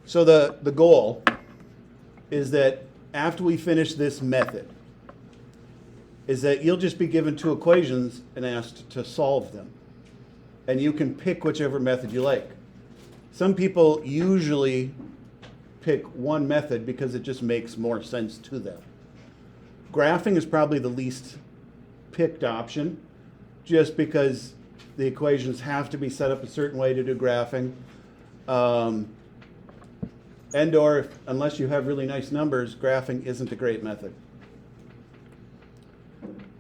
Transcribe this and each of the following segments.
So the goal is that after we finish this method, is that you'll just be given two equations and asked to solve them. And you can pick whichever method you like. Some people usually pick one method because it just makes more sense to them. Graphing is probably the least picked option, just because the equations have to be set up a certain way to do graphing. And/or unless you have really nice numbers, graphing isn't a great method.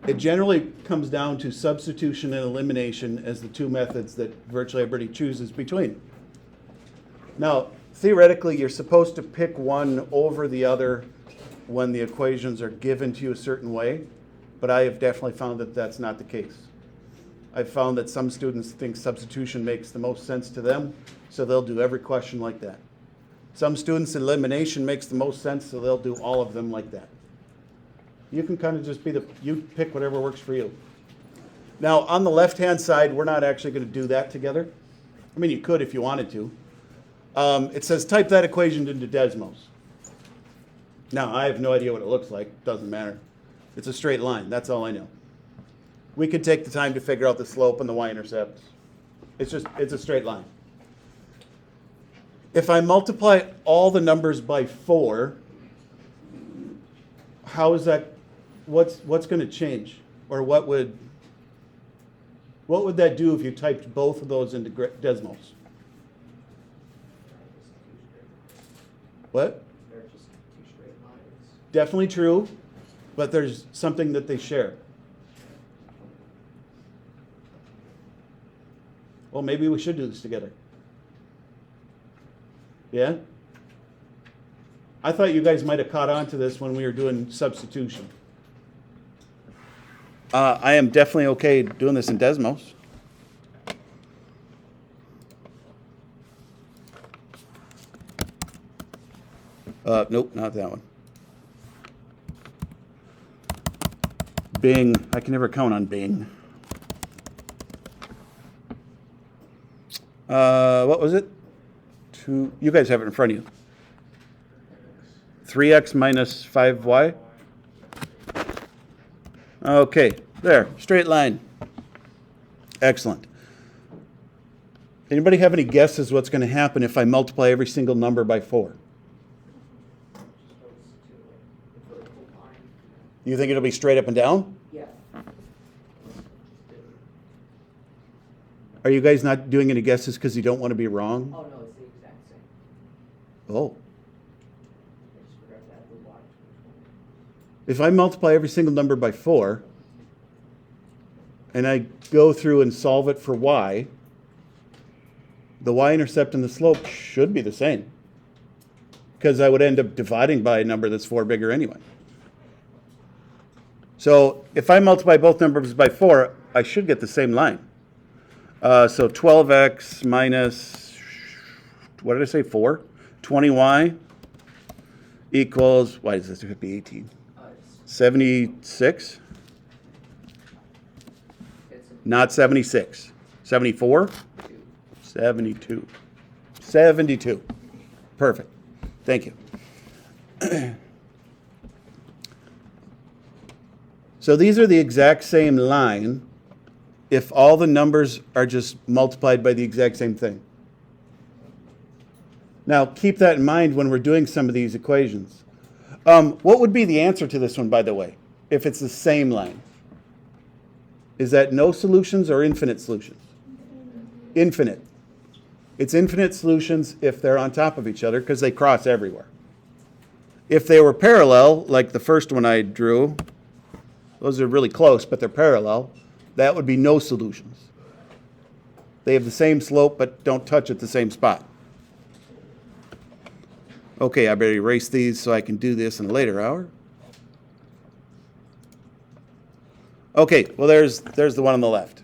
It generally comes down to substitution and elimination as the two methods that virtually everybody chooses between. Now, theoretically, you're supposed to pick one over the other when the equations are given to you a certain way, but I have definitely found that that's not the case. I've found that some students think substitution makes the most sense to them, so they'll do every question like that. Some students, elimination makes the most sense, so they'll do all of them like that. You can kind of just you pick whatever works for you. Now, on the left-hand side, we're not actually going to do that together. I mean, you could if you wanted to. It says type that equation into Desmos. Now, I have no idea what it looks like. Doesn't matter. It's a straight line. That's all I know. We could take the time to figure out the slope and the y-intercepts. It's a straight line. If I multiply all the numbers by 4, how is that? What's going to change? Or what would that do if you typed both of those into Desmos? What? They're just two straight lines. Definitely true, but there's something that they share. Well, maybe we should do this together. Yeah? I thought you guys might have caught on to this when we were doing substitution. I am definitely okay doing this in Desmos. Nope, not that one. Bing. I can never count on Bing. What was it? You guys have it in front of you. 3x minus 5y. Okay, there, straight line. Excellent. Anybody have any guesses what's going to happen if I multiply every single number by 4? You think it'll be straight up and down? Yeah. Are you guys not doing any guesses because you don't want to be wrong? Oh, no, it's the exact same. Oh. I just forgot to add the y. If I multiply every single number by 4, and I go through and solve it for y, the y-intercept and the slope should be the same, because I would end up dividing by a number that's 4 bigger anyway. So if I multiply both numbers by 4, I should get the same line. So 12x minus, what did I say, 4? 20y equals, why does this have to be 18? 76? Not 76. 74? 72. 72. Perfect. Thank you. So these are the exact same line if all the numbers are just multiplied by the exact same thing. Now, keep that in mind when we're doing some of these equations. What would be the answer to this one, by the way, if it's the same line? Is that no solutions or infinite solutions? Infinite. It's infinite solutions if they're on top of each other because they cross everywhere. If they were parallel, like the first one I drew, those are really close, but they're parallel, that would be no solutions. They have the same slope, but don't touch at the same spot. Okay, I better erase these so I can do this in a later hour. Okay, well, there's the one on the left.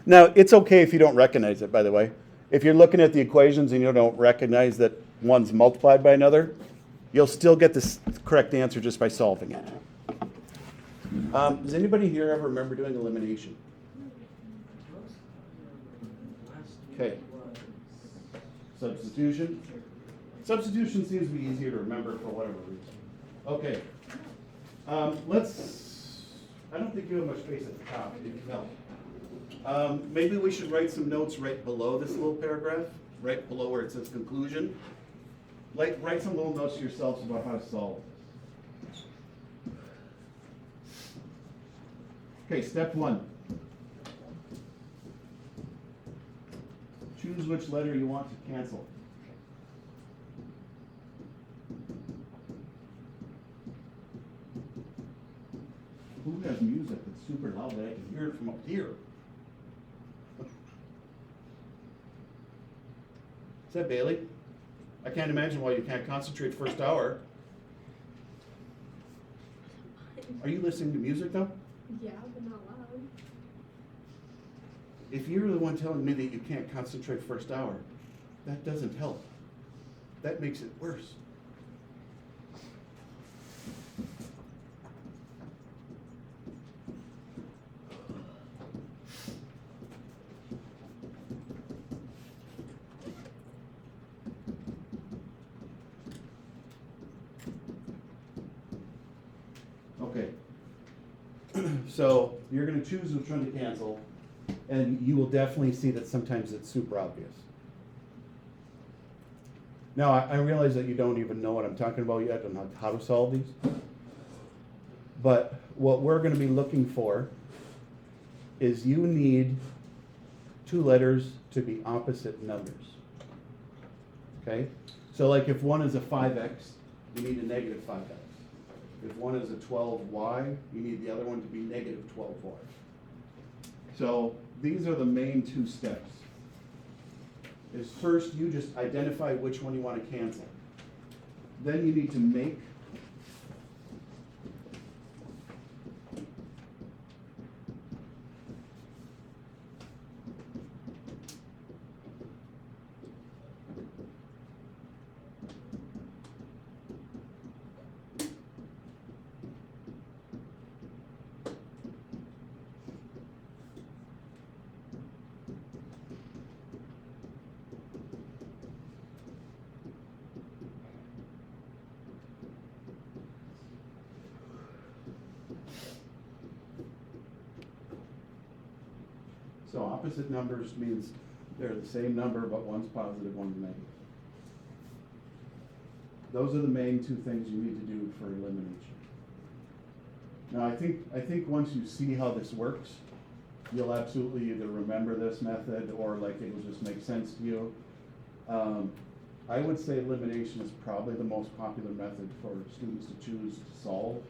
Now, it's okay if you don't recognize it, by the way. If you're looking at the equations and you don't recognize that one's multiplied by another, you'll still get the correct answer just by solving it. Does anybody here ever remember doing elimination? Okay. Substitution? Substitution seems to be easier to remember for whatever reason. Okay. I don't think you have much space at the top, if you help. Maybe we should write some notes right below this little paragraph, right below where it says conclusion. Like, write some little notes to yourselves about how to solve this. Okay, step 1. Choose which letter you want to cancel. Who has music that's super loud that I can hear it from up here? Is that Bailey? I can't imagine why you can't concentrate first hour. Are you listening to music though? Yeah, but not loud. If you're the one telling me that you can't concentrate first hour, that doesn't help. That makes it worse. Okay. So you're going to choose which one to cancel, and you will definitely see that sometimes it's super obvious. Now, I realize that you don't even know what I'm talking about yet and how to solve these. But what we're going to be looking for is you need two letters to be opposite numbers. Okay? So like if one is a 5x, you need a negative 5x. If one is a 12y, you need the other one to be negative 12y. So these are the main two steps. Is first you just identify which one you want to cancel. Then you need to make So opposite numbers means they're the same number, but one's positive, one's negative. Those are the main two things you need to do for elimination. Now I think once you see how this works, you'll absolutely either remember this method or like it will just make sense to you. I would say elimination is probably the most popular method for students to choose to solve,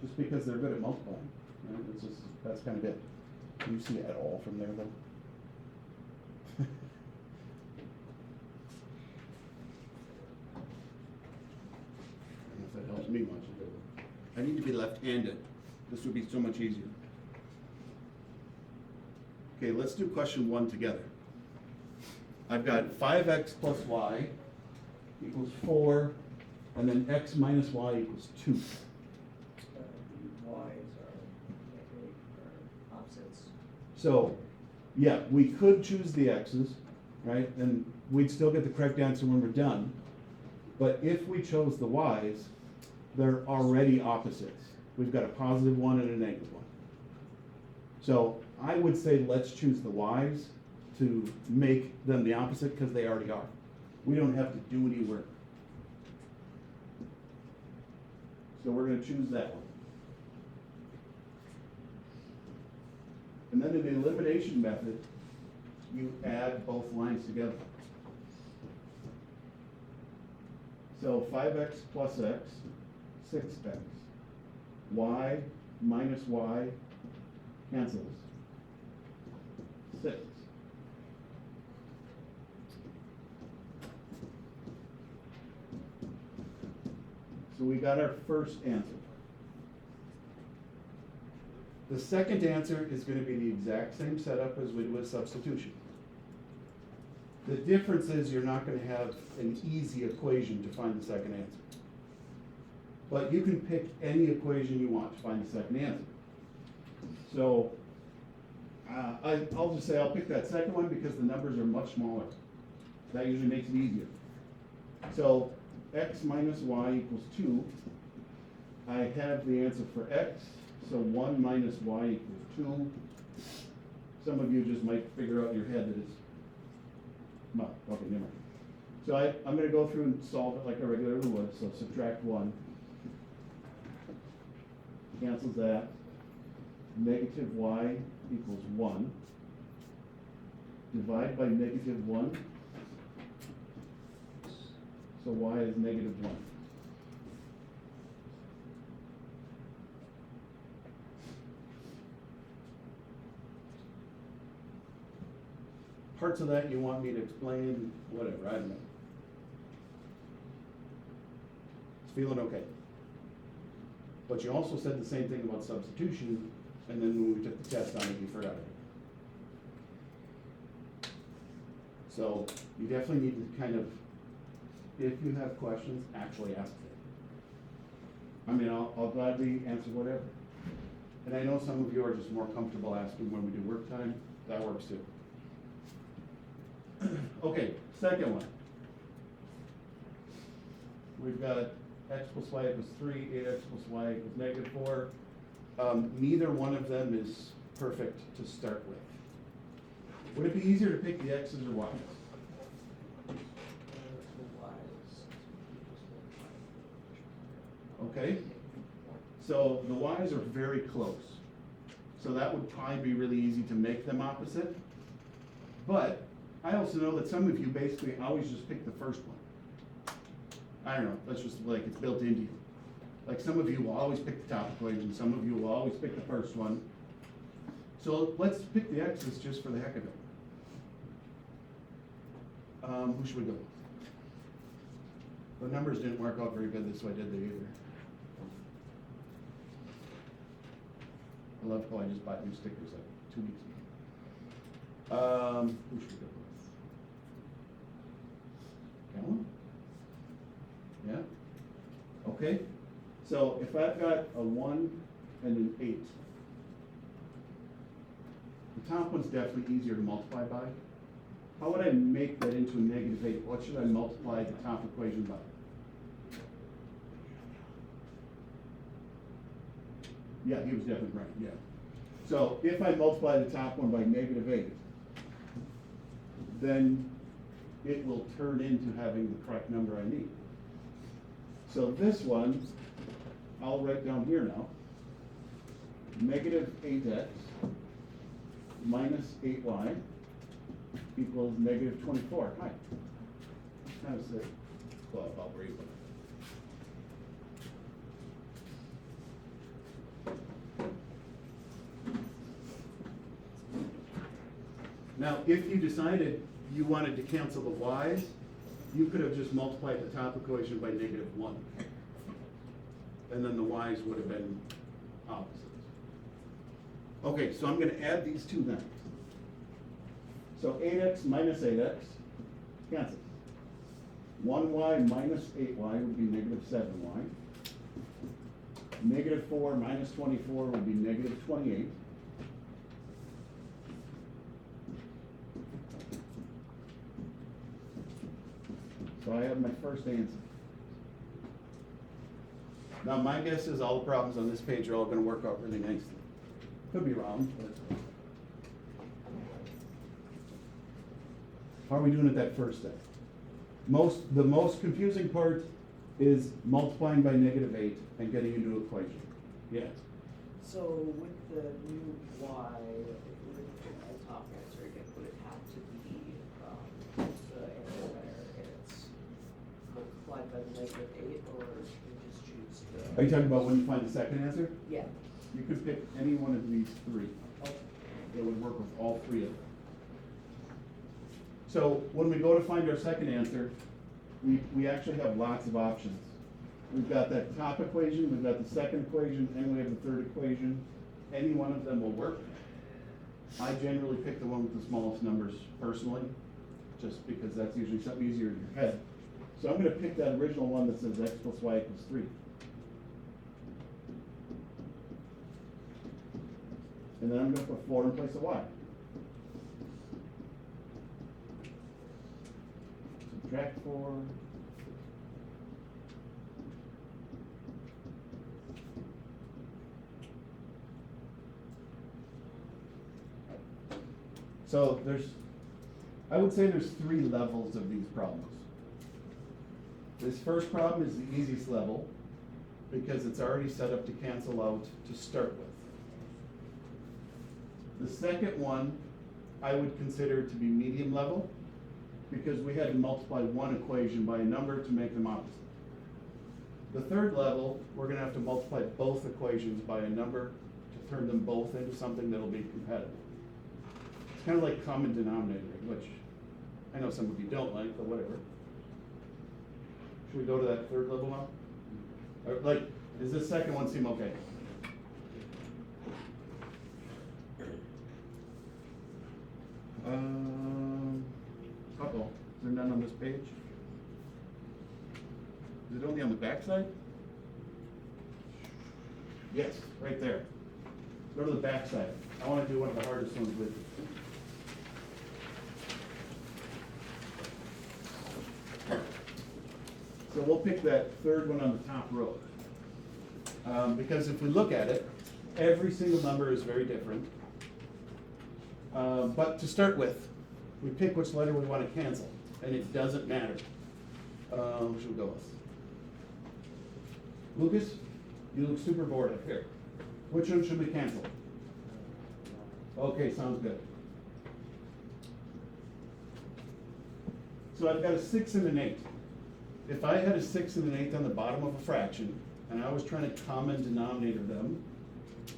just because they're good at multiplying. Right? It's just, that's kind of it. Can you see it at all from there, though? I don't know if that helps me much. I need to be left-handed. This would be so much easier. Okay, let's do question 1 together. I've got 5x plus y equals 4, and then x minus y equals 2. Y's are negative or opposites. So, yeah, we could choose the x's, right? And we'd still get the correct answer when we're done. But if we chose the y's, they're already opposites. We've got a positive one and a negative one. So I would say let's choose the y's to make them the opposite because they already are. We don't have to do any work. So we're going to choose that one. And then in the elimination method, you add both lines together. So 5x plus x, 6x. Y minus y cancels. 6. So we got our first answer. The second answer is going to be the exact same setup as we did with substitution. The difference is you're not going to have an easy equation to find the second answer. But you can pick any equation you want to find the second answer. So I'll just say I'll pick that second one because the numbers are much smaller. That usually makes it easier. So x minus y equals 2. I have the answer for x, so 1 minus y equals 2. Some of you just might figure out in your head that it's, well, okay, never mind. So I'm going to go through and solve it like I regularly would, so subtract 1. Cancels that. Negative y equals 1. Divide by negative 1. So y is negative 1. Parts of that you want me to explain, whatever, I don't know. It's feeling okay. But you also said the same thing about substitution, and then when we took the test on it, you forgot it. So you definitely need to kind of, if you have questions, actually ask them. I mean, I'll gladly answer whatever. And I know some of you are just more comfortable asking when we do work time. That works too. Okay, second one. We've got x plus y equals 3, 8x plus y equals negative 4. Neither one of them is perfect to start with. Would it be easier to pick the x's or y's? Okay, so the y's are very close. So that would probably be really easy to make them opposite. But I also know that some of you basically always just pick the first one. I don't know, that's just like it's built into you. Like some of you will always pick the top equation, some of you will always pick the first one. So let's pick the x's just for the heck of it. Who should we go with? The numbers didn't work out very good this way, did they either? I love how I just bought new stickers like 2 weeks ago. Who should we go with? Kellen? Yeah? Okay. So if I've got a 1 and an 8, the top one's definitely easier to multiply by. How would I make that into a negative 8? What should I multiply the top equation by? Yeah, he was definitely right, yeah. So if I multiply the top one by negative 8, then it will turn into having the correct number I need. So this one, I'll write down here now. Negative 8x minus 8y equals negative 24. Hi. How's it? Well, I'll breathe. Now, if you decided you wanted to cancel the y's, you could have just multiplied the top equation by negative 1. And then the y's would have been opposites. Okay, so I'm going to add these two then. So 8x minus 8x cancels. 1y minus 8y would be negative 7y. Negative 4 minus 24 would be negative 28. So I have my first answer. Now my guess is all the problems on this page are all going to work out really nicely. Could be wrong, but. How are we doing at that first step? The most confusing part is multiplying by negative 8 and getting into an equation. Yes. So with the new y, if we were to pick the top answer again, would it have to be the answer there and it's multiplied by the negative 8, or should we just choose the? Are you talking about when you find the second answer? Yeah. You could pick any one of these 3. Okay. It would work with all 3 of them. So when we go to find our second answer, we actually have lots of options. We've got that top equation, we've got the second equation, and we have the third equation. Any one of them will work. I generally pick the one with the smallest numbers personally, just because that's usually something easier in your head. So I'm going to pick that original one that says x plus y equals 3. And then I'm going to put 4 in place of y. subtract 4. So I would say there's 3 levels of these problems. This first problem is the easiest level because it's already set up to cancel out to start with. The second one I would consider to be medium level because we had to multiply one equation by a number to make them opposite. The third level, we're gonna have to multiply both equations by a number to turn them both into something that'll be compatible. It's kind of like common denominator, which I know some of you don't like, but whatever. Should we go to that third level now? Or like, does this second one seem okay? Uh-oh, is there none on this page? Is it only on the back side? Yes, right there. Go to the back side. I want to do one of the hardest ones with you. So we'll pick that third one on the top row. Because if we look at it, every single number is very different. But to start with, we pick which letter we want to cancel, and it doesn't matter. Which we'll go with. Lucas, you look super bored up here. Which one should we cancel? Okay, sounds good. So I've got a 6 and an 8. If I had a 6 and an 8 on the bottom of a fraction, and I was trying to common denominator them,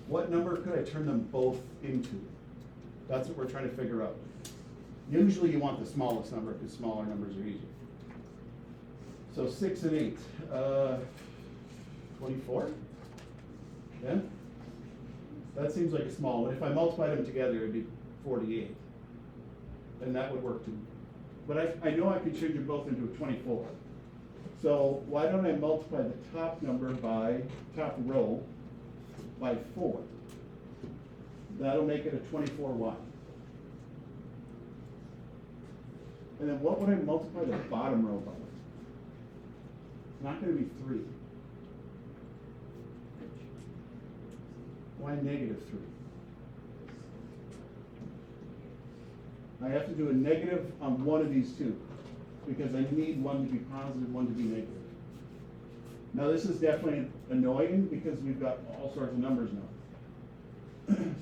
what number could I turn them both into? That's what we're trying to figure out. Usually you want the smallest number because smaller numbers are easier. So 6 and 8, 24? Yeah? That seems like a small one. If I multiplied them together, it'd be 48. And that would work too. But I know I could change them both into a 24. So why don't I multiply the top number by, top row, by 4? That'll make it a 24y. And then what would I multiply the bottom row by? It's not gonna be 3. Why negative 3? I have to do a negative on one of these two, because I need one to be positive, one to be negative. Now this is definitely annoying because we've got all sorts of numbers now.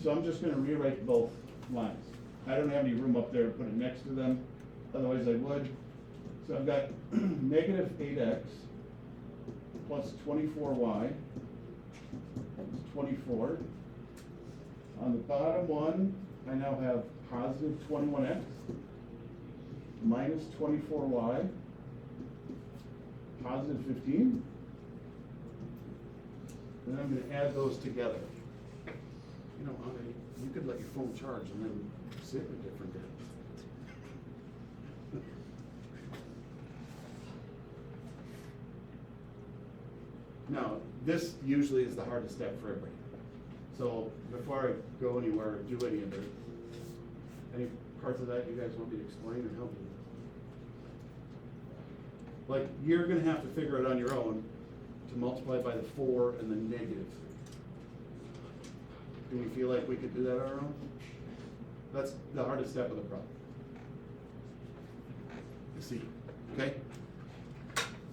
So I'm just gonna rewrite both lines. I don't have any room up there to put it next to them, otherwise I would. So I've got negative 8x plus 24y is 24. On the bottom one, I now have positive 21x minus 24y, positive 15. Then I'm going to add those together. You know, you could let your phone charge and then sit at different days. Now, this usually is the hardest step for everybody. So before I go anywhere or do any of it, any parts of that you guys want me to explain or help you with? Like, you're gonna have to figure it on your own to multiply by the 4 and the negative 3. Do we feel like we could do that on our own? That's the hardest step of the problem. You see, okay?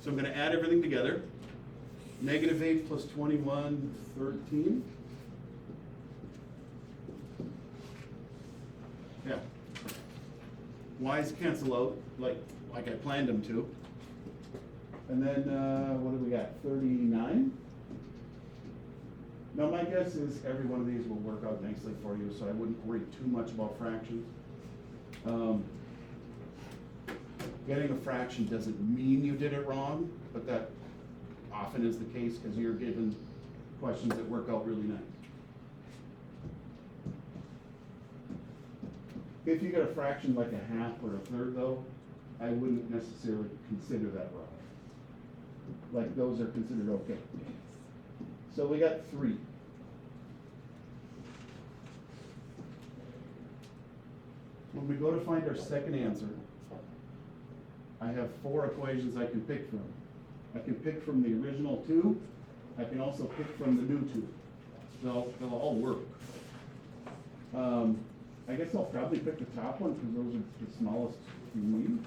So I'm gonna add everything together. Negative 8 plus 21, 13. Yeah. Y's cancel out like I planned them to. And then, what do we got? 39? Now my guess is every one of these will work out nicely for you, so I wouldn't worry too much about fractions. Getting a fraction doesn't mean you did it wrong, but that often is the case because you're given questions that work out really nice. If you get a fraction like a half or a third though, I wouldn't necessarily consider that wrong. Like those are considered okay. So we got 3. When we go to find our second answer, I have 4 equations I can pick from. I can pick from the original 2. I can also pick from the new 2. They'll all work. I guess I'll probably pick the top one because those are the smallest you need.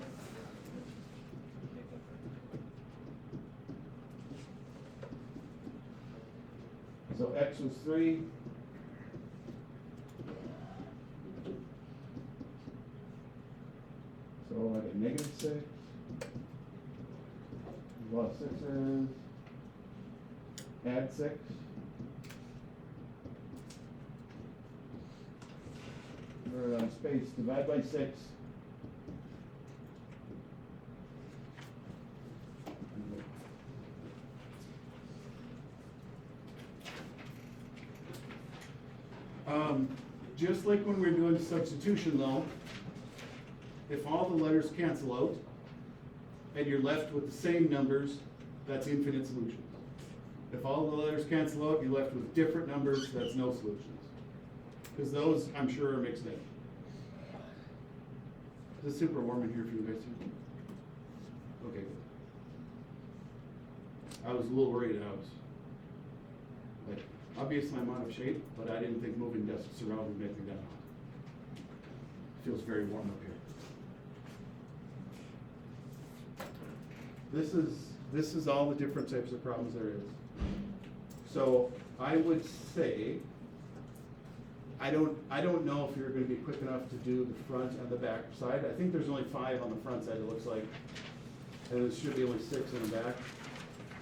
So x was 3. So I get negative 6. There's a lot of 6's. Add 6. Or space, divide by 6. Just like when we're doing substitution though, if all the letters cancel out and you're left with the same numbers, that's infinite solutions. If all the letters cancel out, you're left with different numbers, that's no solutions. Because those, I'm sure, are mixed in. Is it super warm in here for you guys too? Okay, good. I was a little worried. Like, obviously I'm out of shape, but I didn't think moving desks around would make me that hot. Feels very warm up here. This is all the different types of problems there is. So I would say, I don't know if you're going to be quick enough to do the front and the back side. I think there's only 5 on the front side, it looks like, and there should be only 6 on the back.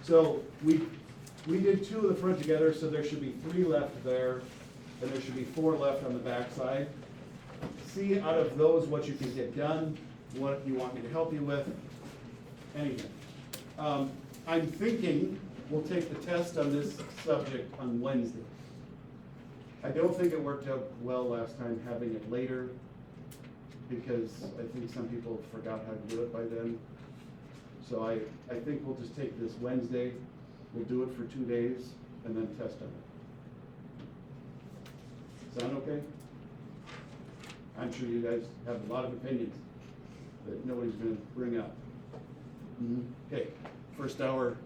So we did 2 of the front together, so there should be 3 left there, and there should be 4 left on the back side. See out of those what you can get done, what you want me to help you with, anything. I'm thinking we'll take the test on this subject on Wednesday. I don't think it worked out well last time having it later, because I think some people forgot how to do it by then. So I think we'll just take this Wednesday, we'll do it for 2 days, and then test on it. Sound okay? I'm sure you guys have a lot of opinions that nobody's gonna bring up. Okay, first hour